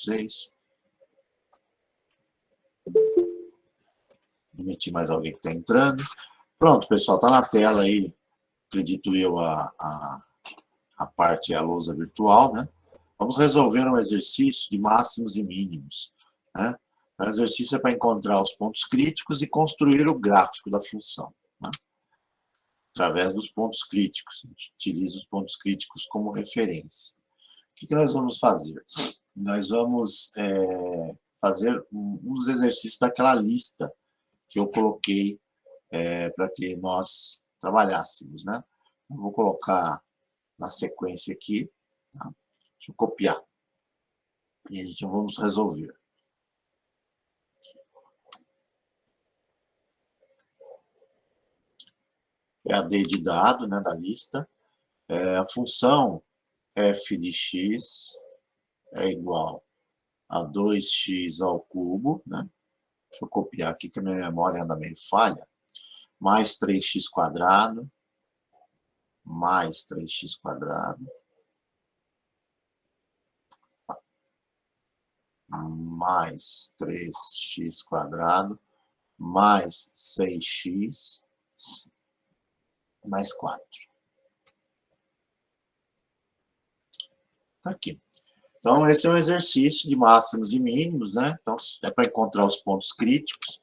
vocês. Admitir mais alguém que está entrando. Pronto, pessoal, está na tela aí, acredito eu, a parte, a lousa virtual, né? Vamos resolver um exercício de máximos e mínimos, né? O exercício é para encontrar os pontos críticos e construir o gráfico da função, né? Através dos pontos críticos. A gente utiliza os pontos críticos como referência. O que nós vamos fazer? Nós vamos fazer um dos exercícios daquela lista que eu coloquei para que nós trabalhássemos, né? Eu vou colocar na sequência aqui, tá? Deixa eu copiar. E a gente vamos resolver. É a D de dado, né, da lista. A função f de x é igual a 2x ao cubo, né? Deixa eu copiar aqui que a minha memória anda meio falha. Mais 3x quadrado, mais 3x quadrado, mais 3x quadrado, mais 6x, mais 4. Tá aqui. Então, esse é um exercício de máximos e mínimos, né? Então, é para encontrar os pontos críticos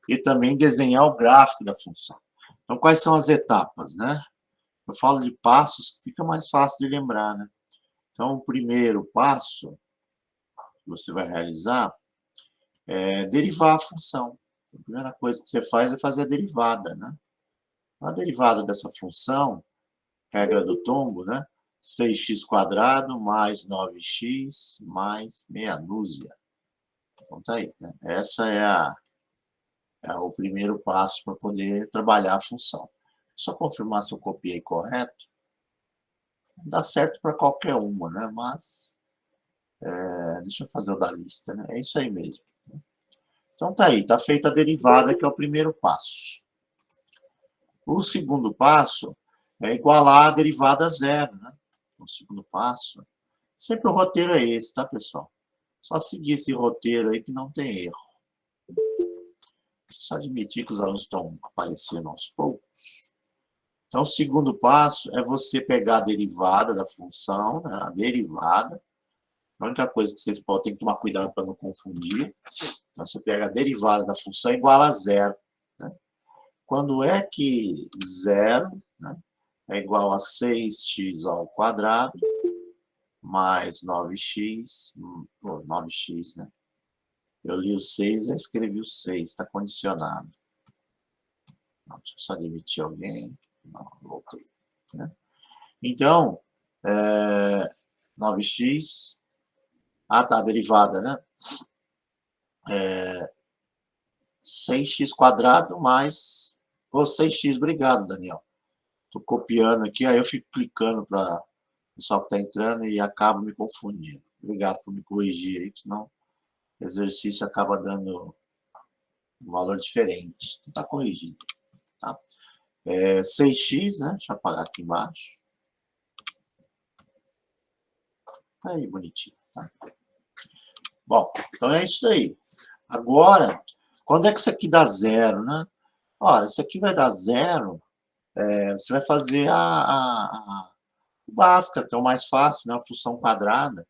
e também desenhar o gráfico da função. Então, quais são as etapas, né? Eu falo de passos que fica mais fácil de lembrar, né? Então, o primeiro passo que você vai realizar é derivar a função. A primeira coisa que você faz é fazer a derivada, né? A derivada dessa função, regra do tombo, né? 6x quadrado mais 9x mais meia dúzia. Então, tá aí, né? Essa é o primeiro passo para poder trabalhar a função. Só confirmar se eu copiei correto. Dá certo para qualquer uma, né? Mas, deixa eu fazer o da lista, né? É isso aí mesmo. Então, tá aí, tá feita a derivada, que é o primeiro passo. O segundo passo é igualar a derivada a zero, né? O segundo passo. Sempre o roteiro é esse, tá, pessoal? Só seguir esse roteiro aí que não tem erro. Só admitir que os alunos estão aparecendo aos poucos. Então, o segundo passo é você pegar a derivada da função, né? A derivada. A única coisa que vocês podem ter que tomar cuidado para não confundir. Então, você pega a derivada da função igual a zero, né? Quando é que zero, né, é igual a 6x ao quadrado mais 9x, 9x, né? Eu li o 6 e escrevi o 6, está condicionado. Não, deixa eu só admitir alguém. Não, voltei, né? Então, 9x... Ah, tá, derivada, né? 6x quadrado mais... Ou 6x, obrigado, Daniel. Estou copiando aqui, aí eu fico clicando para o pessoal que está entrando e acaba me confundindo. Obrigado por me corrigir aí, senão o exercício acaba dando um valor diferente. Está corrigido, tá? 6x, né? Deixa eu apagar aqui embaixo. Tá aí, bonitinho, tá? Bom, então é isso daí. Agora, quando é que isso aqui dá zero, né? Olha, isso aqui vai dar zero, você vai fazer o Bhaskara, que é o mais fácil, né? A função quadrada.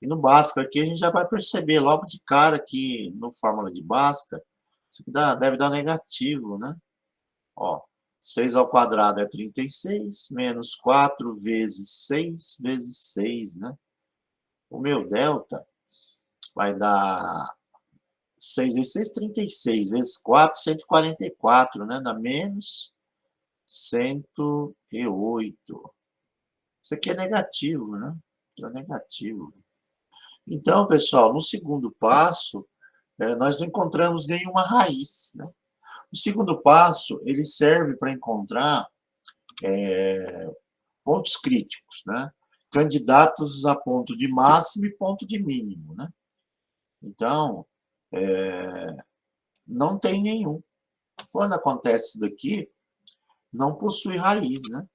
E no Bhaskara aqui a gente já vai perceber logo de cara que no fórmula de Bhaskara, isso aqui deve dar negativo, né? Ó, 6 ao quadrado é 36, menos 4 vezes 6 vezes 6, né? O meu delta vai dar 6 vezes 6, 36, vezes 4, 144, né? Dá menos 108. Isso aqui é negativo, né? É negativo. Então, pessoal, no segundo passo, nós não encontramos nenhuma raiz, né? O segundo passo, ele serve para encontrar pontos críticos, né? Candidatos a ponto de máximo e ponto de mínimo, né? Então, não tem nenhum. Quando acontece isso daqui, não possui raiz, né?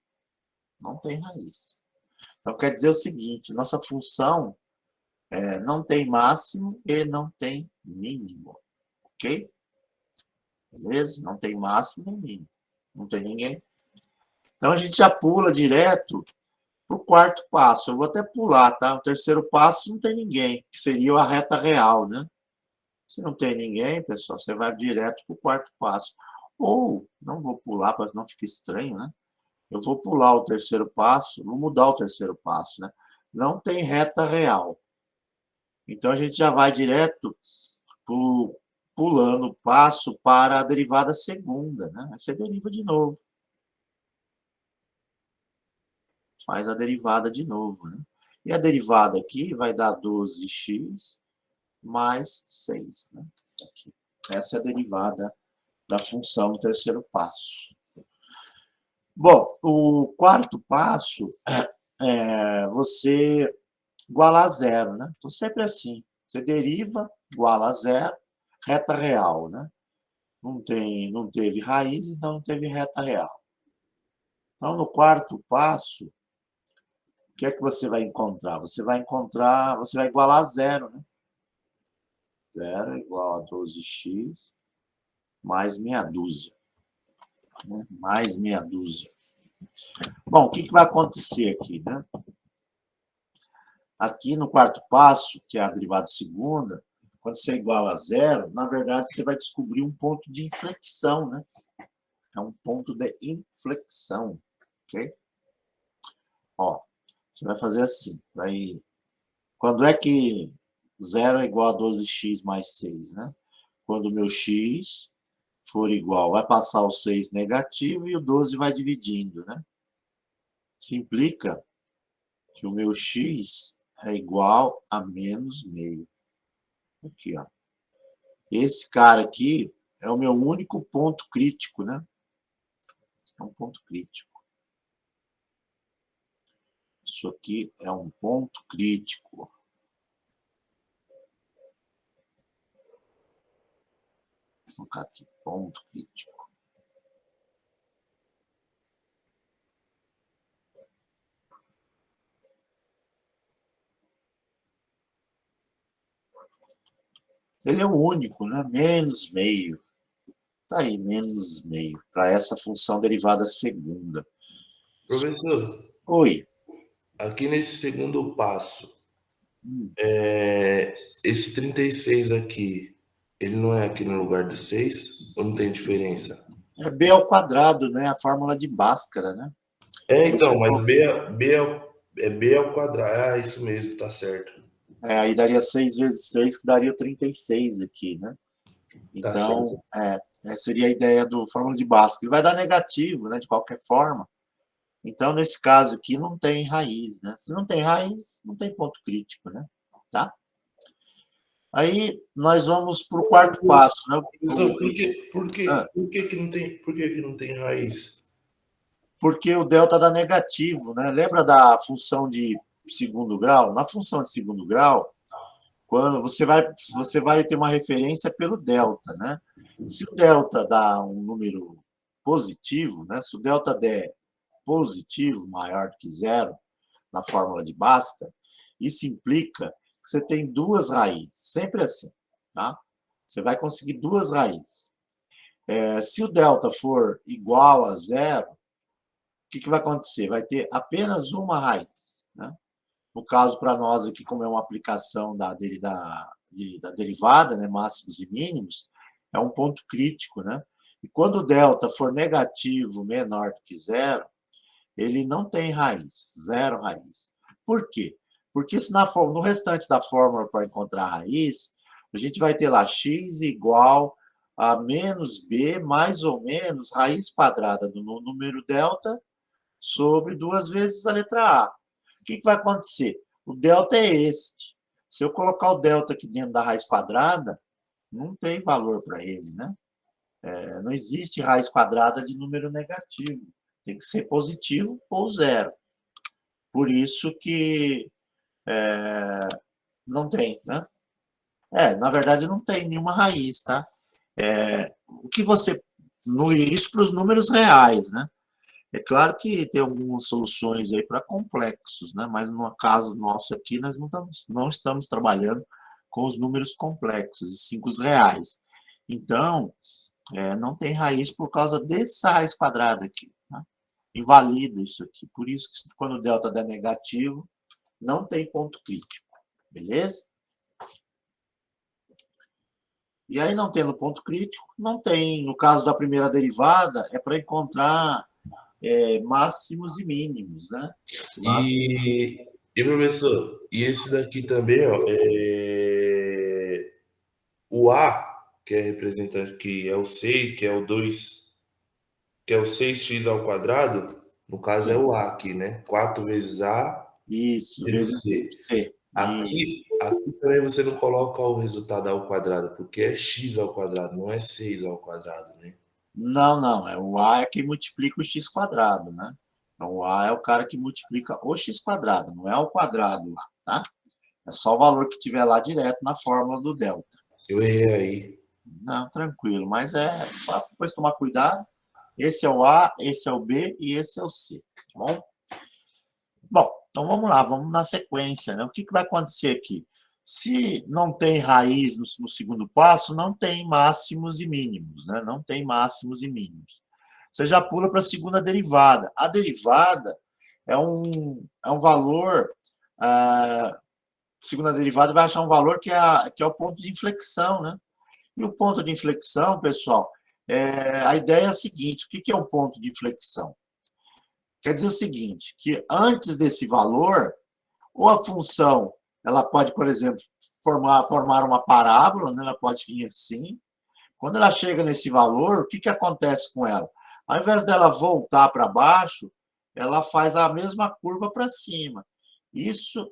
Não tem raiz. Então, quer dizer o seguinte, nossa função não tem máximo e não tem mínimo, ok? Beleza? Não tem máximo nem mínimo. Não tem ninguém. Então, a gente já pula direto para o quarto passo. Eu vou até pular, tá? O terceiro passo não tem ninguém, que seria a reta real, né? Se não tem ninguém, pessoal, você vai direto para o quarto passo. Ou, não vou pular, para não ficar estranho, né? Eu vou pular o terceiro passo, vou mudar o terceiro passo, né? Não tem reta real. Então, a gente já vai direto pulando o passo para a derivada segunda, né? Aí você deriva de novo. Faz a derivada de novo, né? E a derivada aqui vai dar 12x mais 6, né? Aqui. Essa é a derivada da função no terceiro passo. Bom, o quarto passo é você igualar a zero, né? Então, sempre assim. Você deriva, iguala a zero, reta real, né? Não teve raiz, então não teve reta real. Então, no quarto passo, o que é que você vai encontrar? Você vai igualar a zero, né? Zero é igual a 12x mais meia dúzia. Né? Mais meia dúzia. Bom, o que vai acontecer aqui, né? Aqui no quarto passo, que é a derivada segunda, quando você iguala a zero, na verdade, você vai descobrir um ponto de inflexão, né? É um ponto de inflexão, ok? Ó, você vai fazer assim, quando é que zero é igual a 12x mais 6, né? Quando o meu x for igual, vai passar o 6 negativo e o 12 vai dividindo, né? Isso implica que o meu x é igual a menos meio. Aqui, ó. Esse cara aqui é o meu único ponto crítico, né? É um ponto crítico. Isso aqui é um ponto crítico. Vou colocar aqui, ponto crítico. Ele é o único, né? Menos meio. Tá aí, menos meio, para essa função derivada segunda. Professor, Oi. aqui nesse segundo passo, Hum. esse 36 aqui, ele não é aqui no lugar do 6? Ou não tem diferença? É b ao quadrado, né? A fórmula de Bhaskara, né? Aí você Então, mas B ao quadrado. Ah, isso mesmo, tá certo. aí daria 6 vezes 6, que daria 36 aqui, né? Tá certo. Então, seria a ideia do fórmula de Bhaskara. Ele vai dar negativo, né? De qualquer forma. Então, nesse caso aqui, não tem raiz, né? Se não tem raiz, não tem ponto crítico, né? Tá? Aí, nós vamos para o quarto passo, né? Professor, Ah, por que que não tem raiz? porque o delta dá negativo, né? Lembra da função de segundo grau? Na função de segundo grau, quando você vai ter uma referência pelo delta, né? Se o delta dá um número positivo, né? Se o delta der positivo, maior do que zero, na fórmula de Bhaskara, isso implica que você tem duas raízes, sempre assim, tá? Você vai conseguir duas raízes. Se o delta for igual a zero, o que vai acontecer? Vai ter apenas uma raiz, né? No caso, para nós aqui, como é uma aplicação da derivada, né, máximos e mínimos, é um ponto crítico, né? E quando o delta for negativo menor do que zero, ele não tem raiz, zero raiz. Por quê? Porque se no restante da fórmula para encontrar a raiz, a gente vai ter lá x igual a menos b mais ou menos raiz quadrada do número delta sobre 2 vezes a letra A. O que vai acontecer? O delta é este. Se eu colocar o delta aqui dentro da raiz quadrada, não tem valor para ele, né? Não existe raiz quadrada de número negativo. Tem que ser positivo ou zero. Por isso que não tem, né? Na verdade, não tem nenhuma raiz, tá? O que você... Isso para os números reais, né? É claro que tem algumas soluções aí para complexos, né? Mas no caso nosso aqui, nós não estamos trabalhando com os números complexos, e sim com os reais. Então, não tem raiz por causa dessa raiz quadrada aqui, né? Invalida isso aqui. Por isso que quando o delta der negativo, não tem ponto crítico, beleza? E aí, não tendo ponto crítico, não tem. No caso da primeira derivada, é para encontrar máximos e mínimos, né? E professor, e esse daqui também, ó, o A, que representa que é o 6, que é o 2, que é o 6x ao quadrado, no caso é Sim, o A aqui, né? 4 vezes A isso, vezes vezes C. C. Isso. Aqui também você não coloca o resultado ao quadrado, porque é x ao quadrado, não é 6 ao quadrado, né? Não, não, o A é quem multiplica o x quadrado, né? Então, o A é o cara que multiplica o x quadrado, não é o quadrado lá, tá? É só o valor que tiver lá direto na fórmula do delta. Eu errei aí. Não, tranquilo, mas só depois tomar cuidado. Esse é o A, esse é o B e esse é o C, tá bom? Bom, então vamos lá, vamos na sequência, né? O que vai acontecer aqui? Se não tem raiz no segundo passo, não tem máximos e mínimos, né? Não tem máximos e mínimos. Você já pula para a segunda derivada. A derivada é um valor, segunda derivada vai achar um valor que é o ponto de inflexão, né? E o ponto de inflexão, pessoal, a ideia é a seguinte: o que é um ponto de inflexão? Quer dizer o seguinte, que antes desse valor, ou a função, ela pode, por exemplo, formar uma parábola, né? Ela pode vir assim. Quando ela chega nesse valor, o que acontece com ela? Ao invés dela voltar para baixo, ela faz a mesma curva para cima.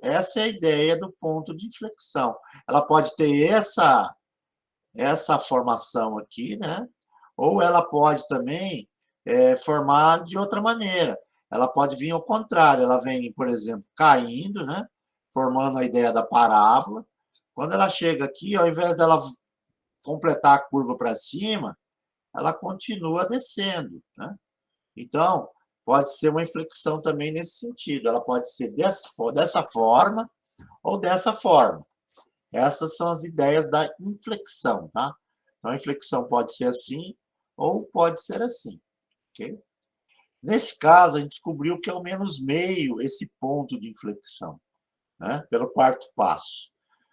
Essa é a ideia do ponto de inflexão. Ela pode ter essa formação aqui, né? Ou ela pode também formar de outra maneira. Ela pode vir ao contrário, ela vem, por exemplo, caindo, né? Formando a ideia da parábola. Quando ela chega aqui, ao invés dela completar a curva para cima, ela continua descendo, né? Então, pode ser uma inflexão também nesse sentido. Ela pode ser dessa forma ou dessa forma. Essas são as ideias da inflexão, tá? Então, a inflexão pode ser assim ou pode ser assim, ok? Nesse caso, a gente descobriu que é o menos meio esse ponto de inflexão, né? Pelo quarto passo.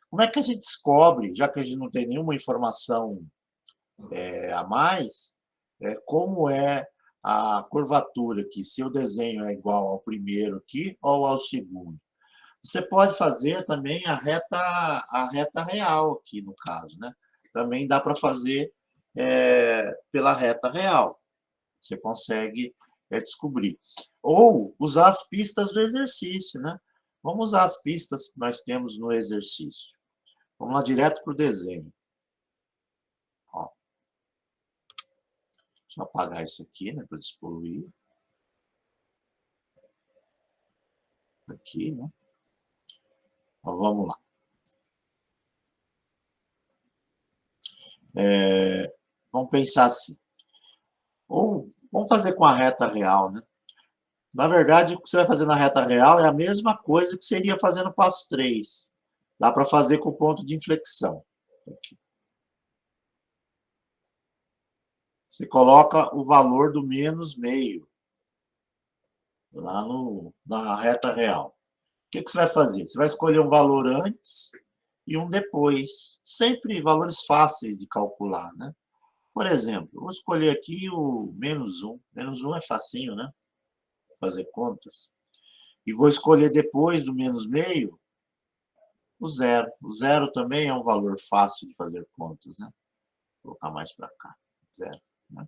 Como é que a gente descobre, já que a gente não tem nenhuma informação a mais, como é a curvatura aqui, se o desenho é igual ao primeiro aqui ou ao segundo? Você pode fazer também a reta real aqui, no caso, né? Também dá para fazer pela reta real. Você consegue descobrir. Ou usar as pistas do exercício, né? Vamos usar as pistas que nós temos no exercício. Vamos lá direto para o desenho. Ó, deixa eu apagar isso aqui, né? Para despoluir. Aqui, né? Então, vamos lá. Vamos pensar assim. Ou vamos fazer com a reta real, né? Na verdade, o que você vai fazer na reta real é a mesma coisa que seria fazer no passo 3. Dá para fazer com o ponto de inflexão. Aqui. Você coloca o valor do menos meio lá na reta real. O que você vai fazer? Você vai escolher um valor antes e um depois. Sempre valores fáceis de calcular, né? Por exemplo, vou escolher aqui o menos 1. Menos 1 é facinho, né? Fazer contas. E vou escolher depois do menos meio o zero. O zero também é um valor fácil de fazer contas, né? Vou colocar mais para cá. Zero. Né?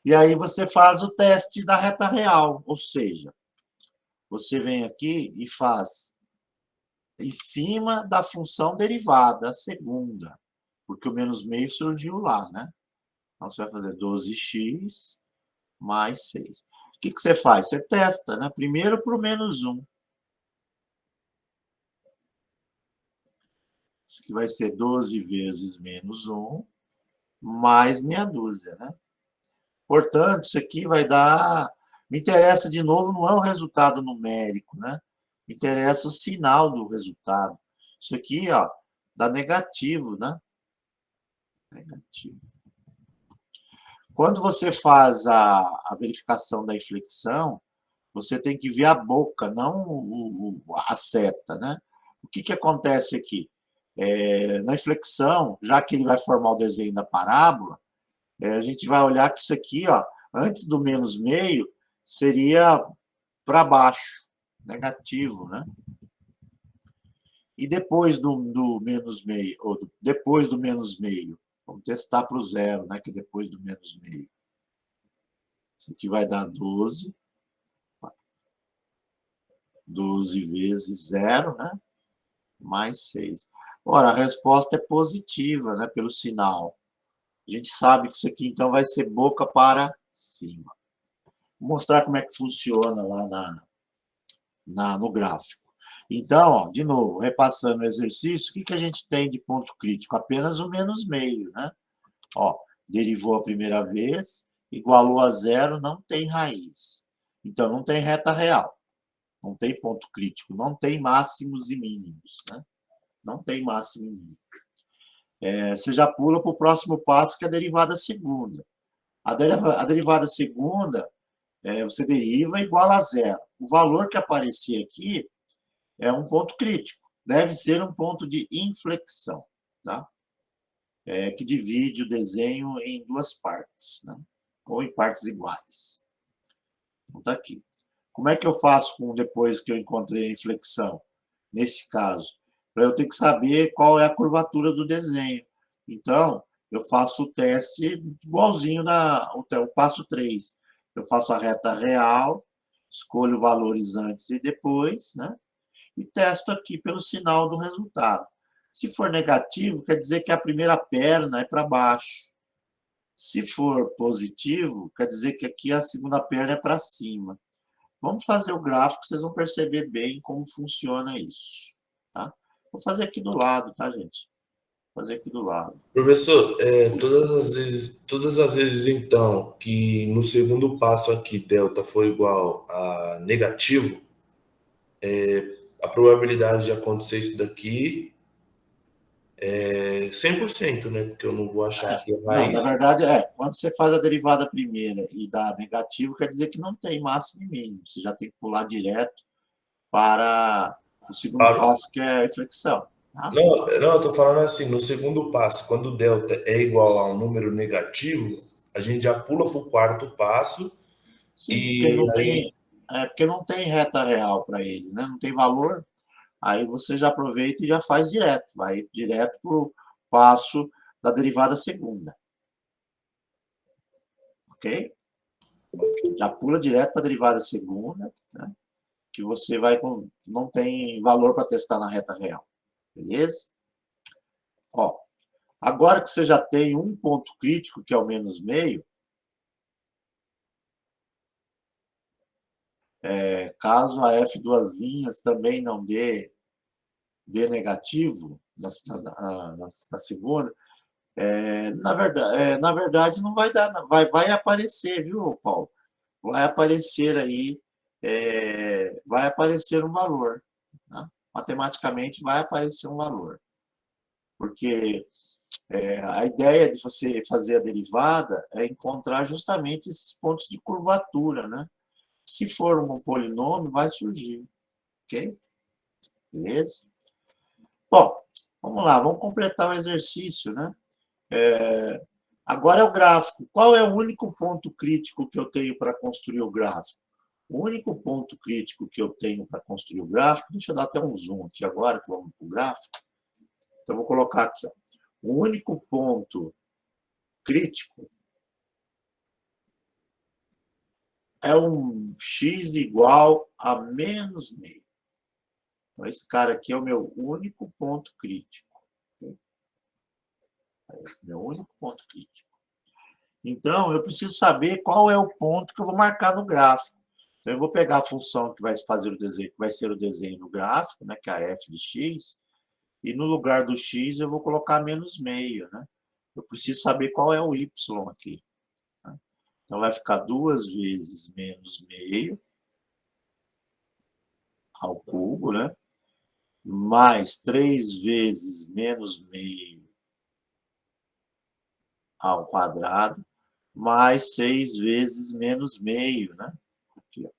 E aí você faz o teste da reta real, ou seja, você vem aqui e faz em cima da função derivada, a segunda, porque o menos meio surgiu lá, né? Então você vai fazer 12x mais 6. O que você faz? Você testa, né? Primeiro para o menos 1. Isso aqui vai ser 12 vezes menos 1, mais meia dúzia, né? Portanto, isso aqui vai dar... Me interessa, de novo, não é o resultado numérico, né? Me interessa o sinal do resultado. Isso aqui, ó, dá negativo, né? Negativo. Quando você faz a verificação da inflexão, você tem que ver a boca, não a seta, né? O que acontece aqui? Na inflexão, já que ele vai formar o desenho da parábola, a gente vai olhar que isso aqui, ó, antes do menos meio, seria para baixo, negativo, né? E depois do menos meio, ou depois do menos meio, vamos testar para o zero, né? Que é depois do menos meio. Isso aqui vai dar 12. 12 vezes zero, né? Mais 6. Ora, a resposta é positiva, né? Pelo sinal. A gente sabe que isso aqui, então, vai ser boca para cima. Vou mostrar como é que funciona lá no gráfico. Então, ó, de novo, repassando o exercício, o que a gente tem de ponto crítico? Apenas o menos meio, né? Ó, derivou a primeira vez, igualou a zero, não tem raiz. Então, não tem reta real. Não tem ponto crítico, não tem máximos e mínimos, né? Não tem máximo e mínimo. Você já pula para o próximo passo, que é a derivada segunda. A derivada segunda, você deriva igual a zero. O valor que aparecer aqui é um ponto crítico. Deve ser um ponto de inflexão, tá? Que divide o desenho em duas partes, né? Ou em partes iguais. Então, está aqui. Como é que eu faço depois que eu encontrei a inflexão? Nesse caso, para eu ter que saber qual é a curvatura do desenho. Então, eu faço o teste igualzinho o passo 3. Eu faço a reta real, escolho valores antes e depois, né? E testo aqui pelo sinal do resultado. Se for negativo, quer dizer que a primeira perna é para baixo. Se for positivo, quer dizer que aqui a segunda perna é para cima. Vamos fazer o gráfico, vocês vão perceber bem como funciona isso. Tá? Vou fazer aqui do lado, tá, gente? Vou fazer aqui do lado. Professor, todas as vezes, então, que no segundo passo aqui, delta for igual a negativo, a probabilidade de acontecer isso daqui é 100%, né? Porque eu não vou achar aqui a Não, na raiz. verdade, quando você faz a derivada primeira e dá negativo, quer dizer que não tem máximo e mínimo. Você já tem que pular direto para o segundo Claro. passo, que é a inflexão. Tá? Não, eu tô falando assim, no segundo passo, quando o delta é igual a um número negativo, a gente já pula para o quarto passo Sim, e aí porque não tem reta real para ele, né? Não tem valor. Aí você já aproveita e já faz direto. Vai direto para o passo da derivada segunda. Ok? Já pula direto para a derivada segunda, né? Que você não tem valor para testar na reta real. Beleza? Ó, agora que você já tem um ponto crítico, que é o menos meio, caso a F duas linhas também não dê negativo na segunda, na verdade não vai dar, vai aparecer, viu, Paulo? Vai aparecer aí, vai aparecer um valor. Né? Matematicamente vai aparecer um valor. Porque a ideia de você fazer a derivada é encontrar justamente esses pontos de curvatura, né? Se for um polinômio, vai surgir, ok? Beleza? Bom, vamos lá, vamos completar o exercício, né? Agora é o gráfico. Qual é o único ponto crítico que eu tenho para construir o gráfico? O único ponto crítico que eu tenho para construir o gráfico, deixa eu dar até um zoom aqui agora, que vamos para o gráfico. Então, eu vou colocar aqui, ó. O único ponto crítico é um x igual a menos meio. Então, esse cara aqui é o meu único ponto crítico. Meu único ponto crítico. Então, eu preciso saber qual é o ponto que eu vou marcar no gráfico. Então, eu vou pegar a função que vai fazer o desenho, que vai ser o desenho do gráfico, né, que é a f de x, e no lugar do x eu vou colocar menos meio, né? Eu preciso saber qual é o y aqui. Né? Então, vai ficar 2 vezes menos meio ao cubo, né? Mais 3 vezes menos meio ao quadrado, mais 6 vezes menos meio, né? Aqui, ó.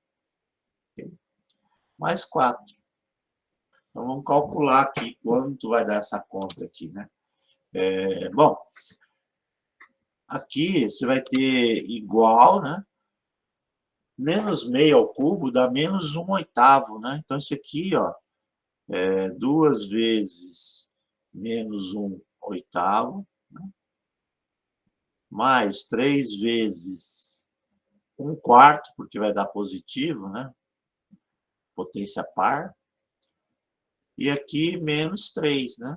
Mais 4. Então, vamos calcular aqui quanto vai dar essa conta aqui, né? Bom, aqui você vai ter igual, né? Menos meio ao cubo dá menos 1/8, né? Então, isso aqui, ó, 2 vezes menos 1/8, né? Mais 3 vezes 1/4, porque vai dar positivo, né? Potência par. E aqui menos 3, né?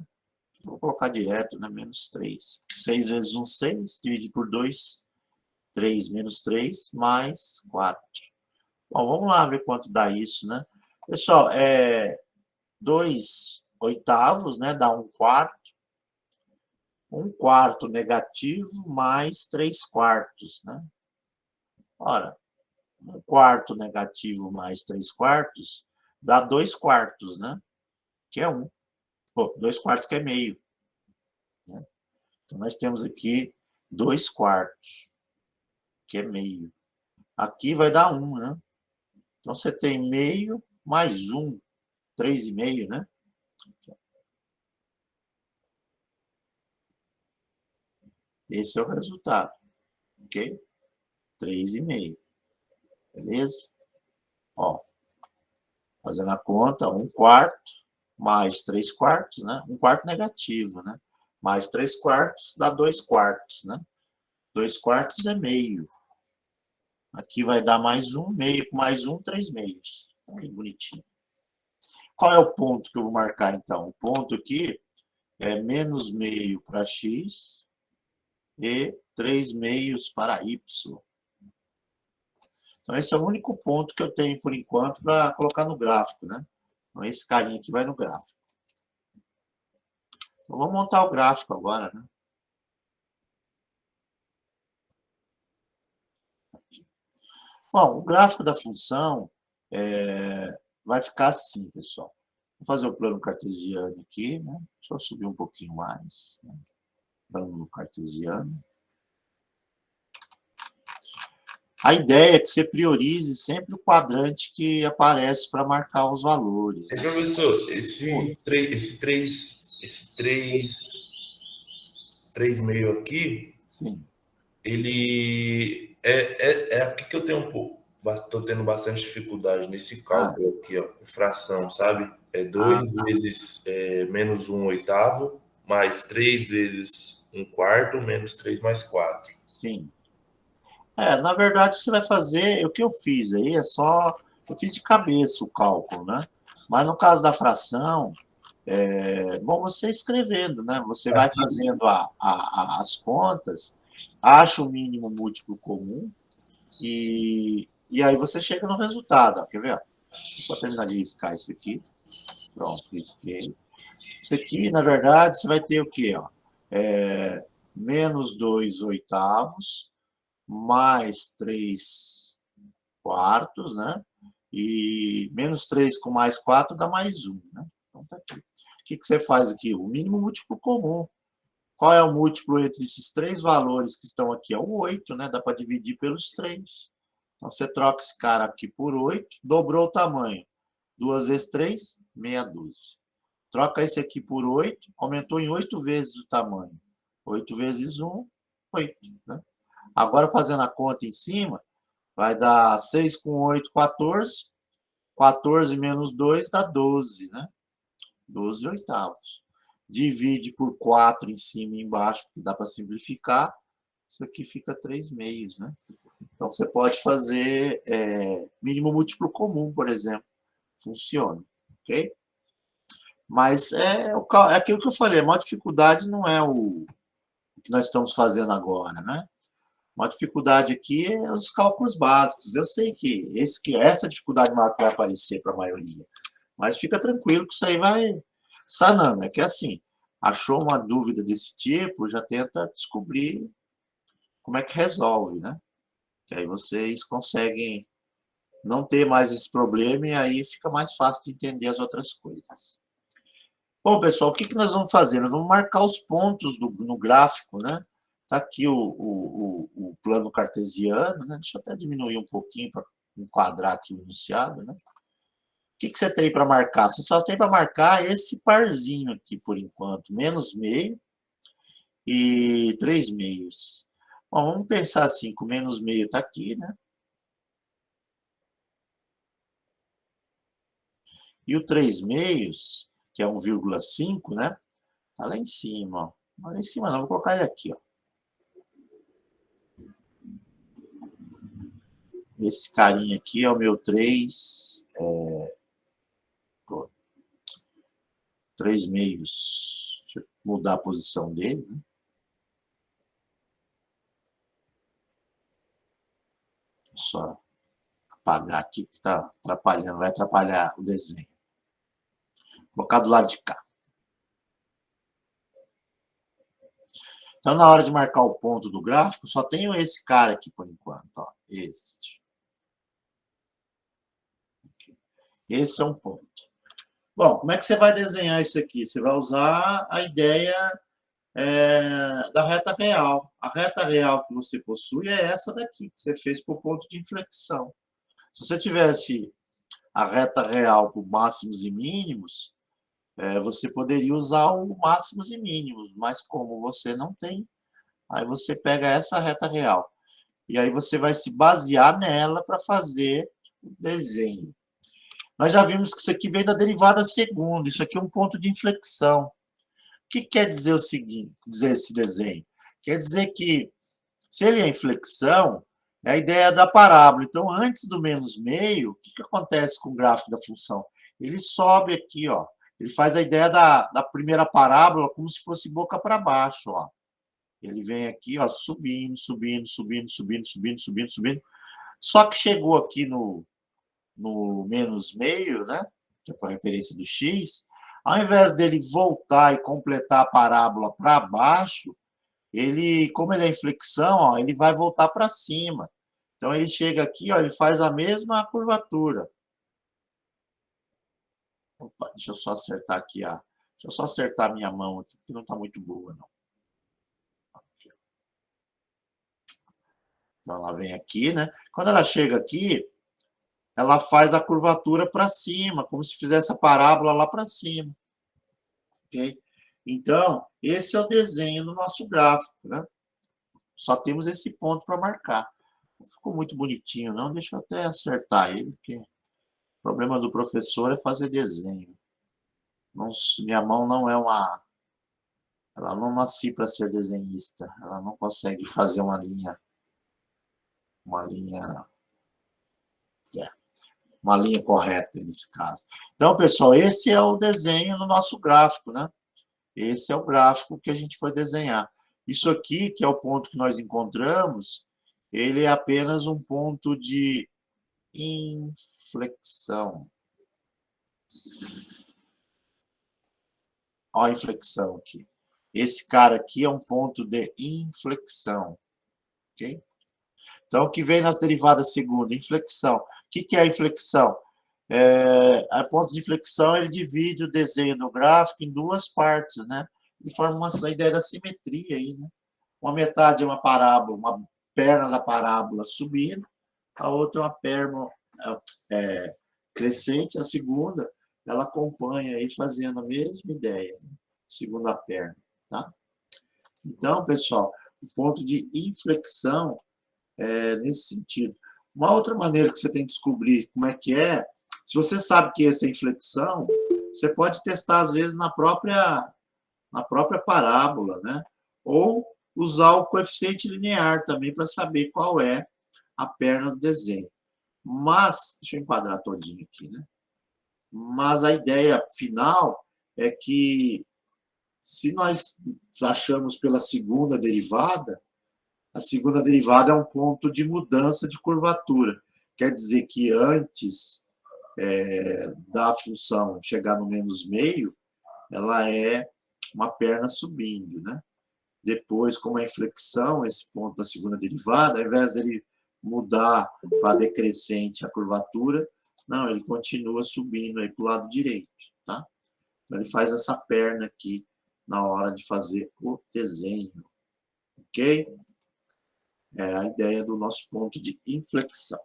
Vou colocar direto, né? Menos 3. 6 vezes 1, 6. Divide por 2, 3 menos 3, mais 4. Bom, vamos lá ver quanto dá isso, né? Pessoal, 2/8, né? Dá 1/4. 1/4 negativo mais 3/4, né? Ora, 1/4 negativo mais 3/4 dá 2/4, né? Que é 1. Pô, 2/4 que é meio, né? Então, nós temos aqui 2/4, que é meio. Aqui vai dar 1, né? Então, você tem meio mais 1, 3,5, né? Esse é o resultado, ok? 3,5, beleza? Ó, fazendo a conta, 1/4 mais 3/4, né? 1/4 negativo, né? Mais 3/4 dá 2/4, né? 2/4 é meio. Aqui vai dar mais 1, meio com mais 1, 3/2. Aí, bonitinho. Qual é o ponto que eu vou marcar, então? O ponto aqui é menos meio para x e 3/2 para y. Então, esse é o único ponto que eu tenho, por enquanto, para colocar no gráfico, né? Então, esse carinha aqui vai no gráfico. Então, vamos montar o gráfico agora, né? Bom, o gráfico da função vai ficar assim, pessoal. Vou fazer o plano cartesiano aqui, né? Deixa eu subir um pouquinho mais, né? Plano cartesiano. A ideia é que você priorize sempre o quadrante que aparece para marcar os valores, né? Professor, três meio aqui, Sim. ele é aqui que eu tenho um pouco, estou tendo bastante dificuldade nesse Ah, cálculo aqui, ó, fração, sabe? É ah, 2 vezes menos 1/8, mais 3 vezes 1/4, menos 3 mais 4. sim. Na verdade, você vai fazer, o que eu fiz aí eu fiz de cabeça o cálculo, né? Mas no caso da fração, bom você escrevendo, né? Você vai Aqui, fazendo as contas, acha o mínimo múltiplo comum e aí você chega no resultado, ó, quer ver? Ó? Vou só terminar de riscar isso aqui. Pronto, risquei. Isso aqui, na verdade, você vai ter o quê? Ó? Menos 2/8, mais 3/4, né? E menos 3 com mais 4 dá mais 1, né? Então, tá aqui. O que você faz aqui? O mínimo múltiplo comum. Qual é o múltiplo entre esses três valores que estão aqui? É o 8, né? Dá para dividir pelos 3. Então, você troca esse cara aqui por 8, dobrou o tamanho. 2 vezes 3, meia dúzia. Troca esse aqui por 8, aumentou em 8 vezes o tamanho. 8 vezes 1, 8, né? Agora, fazendo a conta em cima, vai dar 6 com 8, 14. 14 menos 2 dá 12, né? 12/8. Divide por 4 em cima e embaixo, porque dá para simplificar. Isso aqui fica 3/2, né? Então, você pode fazer mínimo múltiplo comum, por exemplo. Funciona, ok? Mas é aquilo que eu falei, a maior dificuldade não é o que nós estamos fazendo agora, né? Uma dificuldade aqui é os cálculos básicos. Eu sei que essa dificuldade maior vai aparecer para a maioria, mas fica tranquilo que isso aí vai sanando. É que assim, achou uma dúvida desse tipo, já tenta descobrir como é que resolve, né? Que aí vocês conseguem não ter mais esse problema e aí fica mais fácil de entender as outras coisas. Bom, pessoal, o que nós vamos fazer? Nós vamos marcar os pontos no gráfico, né? Está aqui o plano cartesiano, né? Deixa eu até diminuir um pouquinho para enquadrar aqui o enunciado, né? O que você tem para marcar? Você só tem para marcar esse parzinho aqui, por enquanto, menos meio e 3 meios. Bom, vamos pensar assim, que o menos meio está aqui, né? E o 3 meios, que é 1,5, né? Tá lá em cima, ó. Não, lá em cima não, vou colocar ele aqui, ó. Esse carinha aqui é o meu 3 meios. Deixa eu mudar a posição dele, né? Só apagar aqui, que está atrapalhando, vai atrapalhar o desenho. Vou colocar do lado de cá. Então, na hora de marcar o ponto do gráfico, só tenho esse cara aqui por enquanto, ó, este. Esse é um ponto. Bom, como é que você vai desenhar isso aqui? Você vai usar a ideia da reta real. A reta real que você possui é essa daqui, que você fez por ponto de inflexão. Se você tivesse a reta real por máximos e mínimos, você poderia usar o máximos e mínimos, mas como você não tem, aí você pega essa reta real. E aí você vai se basear nela para fazer o desenho. Nós já vimos que isso aqui vem da derivada segunda, isso aqui é um ponto de inflexão. O que quer dizer o seguinte, dizer esse desenho? Quer dizer que, se ele é inflexão, é a ideia da parábola. Então, antes do menos meio, o que acontece com o gráfico da função? Ele sobe aqui, ó. Ele faz a ideia da primeira parábola como se fosse boca para baixo, ó. Ele vem aqui, ó, subindo, subindo, subindo, subindo, subindo, subindo, subindo. Só que chegou aqui no menos meio, né? Que é para referência do x. Ao invés dele voltar e completar a parábola para baixo, como ele é inflexão, ó, ele vai voltar para cima. Então, ele chega aqui, ó, ele faz a mesma curvatura. Opa, deixa eu só acertar aqui, deixa eu só acertar a minha mão aqui, porque não está muito boa, não. Aqui. Então, ela vem aqui, né? Quando ela chega aqui, ela faz a curvatura para cima, como se fizesse a parábola lá para cima. Ok? Então, esse é o desenho do nosso gráfico, né? Só temos esse ponto para marcar. Não ficou muito bonitinho, não. Deixa eu até acertar ele, porque o problema do professor é fazer desenho. Não, minha mão não é uma... Ela não nasce para ser desenhista. Ela não consegue fazer uma linha... Uma linha correta nesse caso. Então, pessoal, esse é o desenho no nosso gráfico, né? Esse é o gráfico que a gente foi desenhar. Isso aqui, que é o ponto que nós encontramos, ele é apenas um ponto de inflexão. Olha a inflexão aqui. Esse cara aqui é um ponto de inflexão. Ok? Então, o que vem na derivada segunda? Inflexão. O que é a inflexão? A ponto de inflexão, ele divide o desenho do gráfico em duas partes, né? E forma uma ideia da simetria aí, né? Uma metade é uma parábola, uma perna da parábola subindo, a outra é uma perna crescente, a segunda, ela acompanha aí fazendo a mesma ideia, né? Segunda perna, tá? Então, pessoal, o ponto de inflexão é nesse sentido. Uma outra maneira que você tem que descobrir como é que é, se você sabe que essa é inflexão, você pode testar, às vezes, na própria parábola, né? Ou usar o coeficiente linear também para saber qual é a perna do desenho. Mas, deixa eu enquadrar todinho aqui, né? Mas a ideia final é que, se nós achamos pela segunda derivada, a segunda derivada é um ponto de mudança de curvatura. Quer dizer que antes da função chegar no menos meio, ela é uma perna subindo, né? Depois, como é inflexão, esse ponto da segunda derivada, ao invés dele mudar para decrescente a curvatura, não, ele continua subindo aí para o lado direito, tá? Então, ele faz essa perna aqui na hora de fazer o desenho, ok? É a ideia do nosso ponto de inflexão.